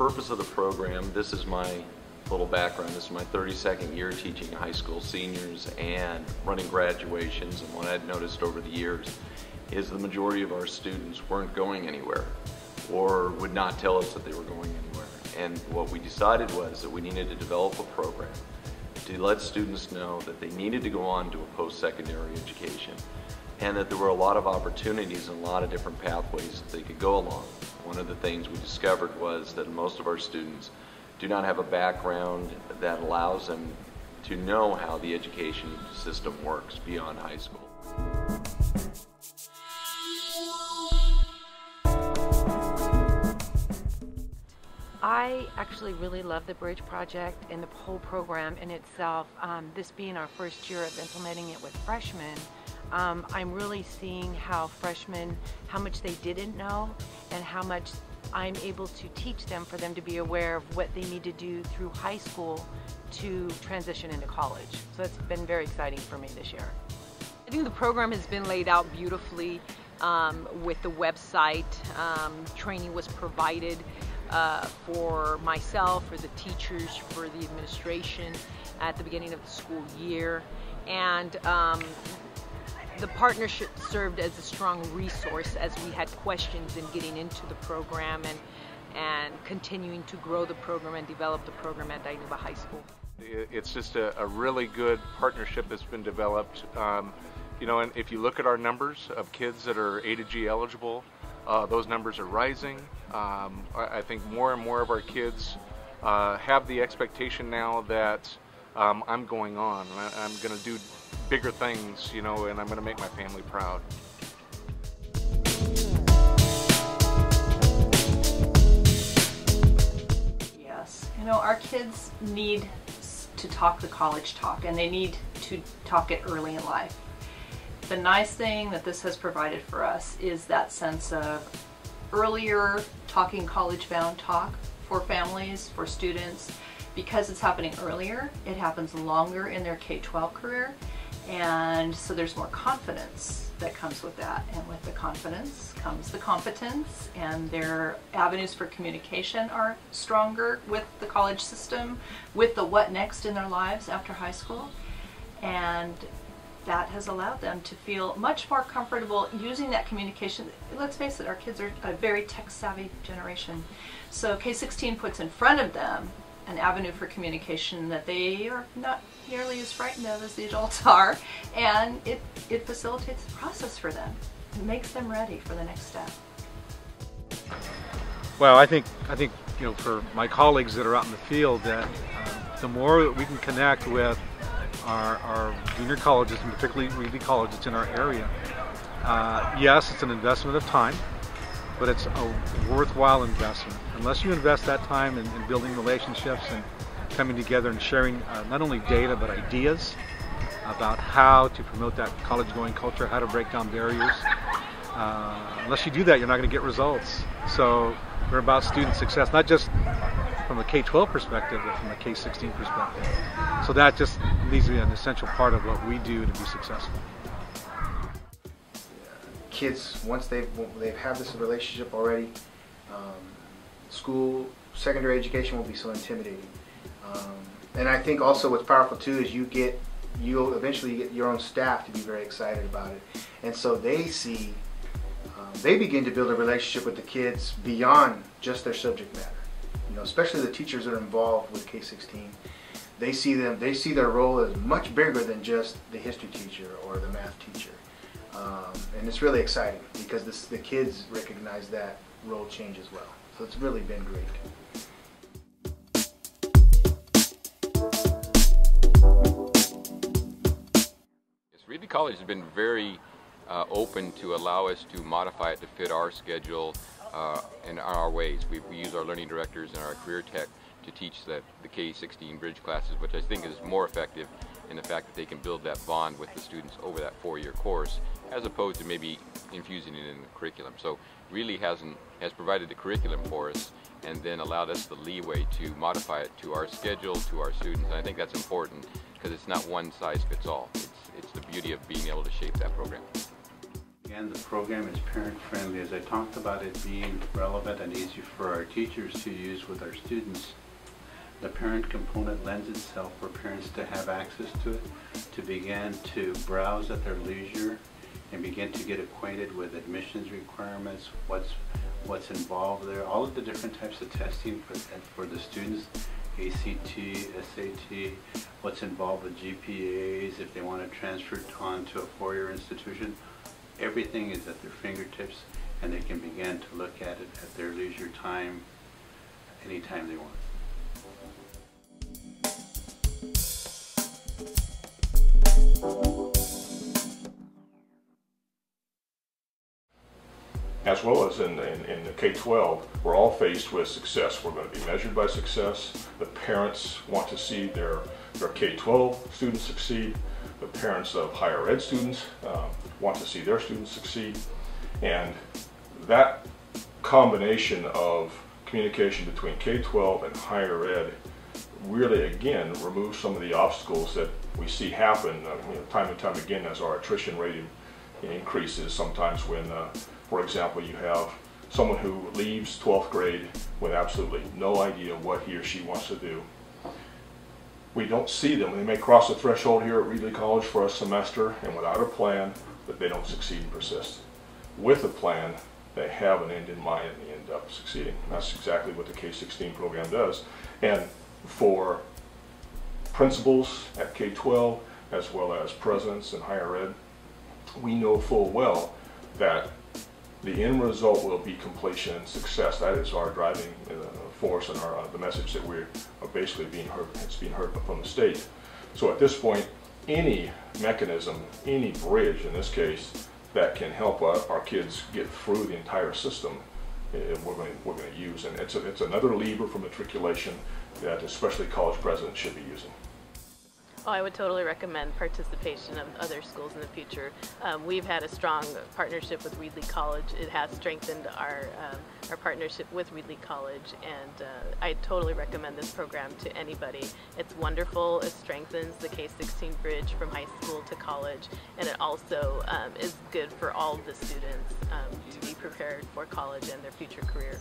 purpose of the program, this is my little background. This is my 32nd year teaching high school seniors and running graduations, and what I'd noticed over the years is the majority of our students weren't going anywhere or would not tell us that they were going anywhere. And what we decided was that we needed to develop a program to let students know that they needed to go on to a post-secondary education and that there were a lot of opportunities and a lot of different pathways that they could go along. One of the things we discovered was that most of our students do not have a background that allows them to know how the education system works beyond high school. I actually really love the Bridge Project and the whole program in itself. This being our first year of implementing it with freshmen, I'm really seeing how freshmen, how much they didn't know and how much I'm able to teach them for them to be aware of what they need to do through high school to transition into college. So it's been very exciting for me this year. I think the program has been laid out beautifully with the website. Training was provided for myself, for the teachers, for the administration at the beginning of the school year. And the partnership served as a strong resource as we had questions in getting into the program and continuing to grow the program and develop the program at Dinuba High School. It's just a really good partnership that's been developed. You know, and if you look at our numbers of kids that are A to G eligible, those numbers are rising. I think more and more of our kids have the expectation now that I'm going on. I'm going to do bigger things, you know, and I'm going to make my family proud. Yes, you know, our kids need to talk the college talk, and they need to talk it early in life. The nice thing that this has provided for us is that sense of earlier talking college-bound talk for families, for students. Because it's happening earlier, it happens longer in their K-12 career, and so there's more confidence that comes with that. And with the confidence comes the competence, and their avenues for communication are stronger with the college system, with the what next in their lives after high school. And that has allowed them to feel much more comfortable using that communication. Let's face it, our kids are a very tech-savvy generation. So K16 puts in front of them an avenue for communication that they are not nearly as frightened of as the adults are, and it facilitates the process for them. It makes them ready for the next step. Well, I think you know, for my colleagues that are out in the field, that the more that we can connect with our junior colleges, and particularly Reedley College that's in our area, yes, it's an investment of time, but it's a worthwhile investment. Unless you invest that time in building relationships and coming together and sharing not only data but ideas about how to promote that college-going culture, how to break down barriers. Unless you do that, you're not going to get results. So we're about student success, not just from a K-12 perspective, but from a K-16 perspective. So that just needs to be an essential part of what we do to be successful. Kids, once they've had this relationship already, school, secondary education will be so intimidating. And I think also what's powerful too is you'll eventually get your own staff to be very excited about it. And so they see, they begin to build a relationship with the kids beyond just their subject matter. You know, especially the teachers that are involved with K16. They see their role as much bigger than just the history teacher or the math teacher. And it's really exciting because the kids recognize that role change as well. So it's really been great. Reedley College has been very open to allow us to modify it to fit our schedule and our ways. We use our learning directors and our career tech to teach the K16 bridge classes, which I think is more effective in the fact that they can build that bond with the students over that 4-year course, as opposed to maybe infusing it in the curriculum. So really has provided the curriculum for us and then allowed us the leeway to modify it to our schedule, to our students. And I think that's important because it's not one size fits all. It's the beauty of being able to shape that program. Again, the program is parent-friendly. As I talked about it being relevant and easy for our teachers to use with our students, the parent component lends itself for parents to have access to it, to begin to browse at their leisure and begin to get acquainted with admissions requirements, what's involved there, all of the different types of testing for the students, ACT, SAT, what's involved with GPAs, if they want to transfer on to a four-year institution. Everything is at their fingertips, and they can begin to look at it at their leisure time, anytime they want. As well as in the K-12, we're all faced with success. We're going to be measured by success. The parents want to see their K-12 students succeed. The parents of higher ed students want to see their students succeed. And that combination of communication between K-12 and higher ed really, again, removes some of the obstacles that we see happen time and time again as our attrition rate increases. Sometimes when, for example, you have someone who leaves 12th grade with absolutely no idea what he or she wants to do. We don't see them. They may cross the threshold here at Reedley College for a semester, and without a plan, but they don't succeed and persist. With a plan, they have an end in mind and they end up succeeding. And that's exactly what the K16 program does. And for principals at K-12, as well as presidents in higher ed, we know full well that the end result will be completion and success. That is our driving force and the message that we're basically being heard. It's being heard from the state. So at this point, any mechanism, any bridge in this case, that can help our kids get through the entire system, we're going to use. And it's another lever for matriculation that especially college presidents should be using. Oh, I would totally recommend participation of other schools in the future. We've had a strong partnership with Reedley College. It has strengthened our partnership with Reedley College, and I totally recommend this program to anybody. It's wonderful. It strengthens the K-16 bridge from high school to college, and it also is good for all of the students to be prepared for college and their future career.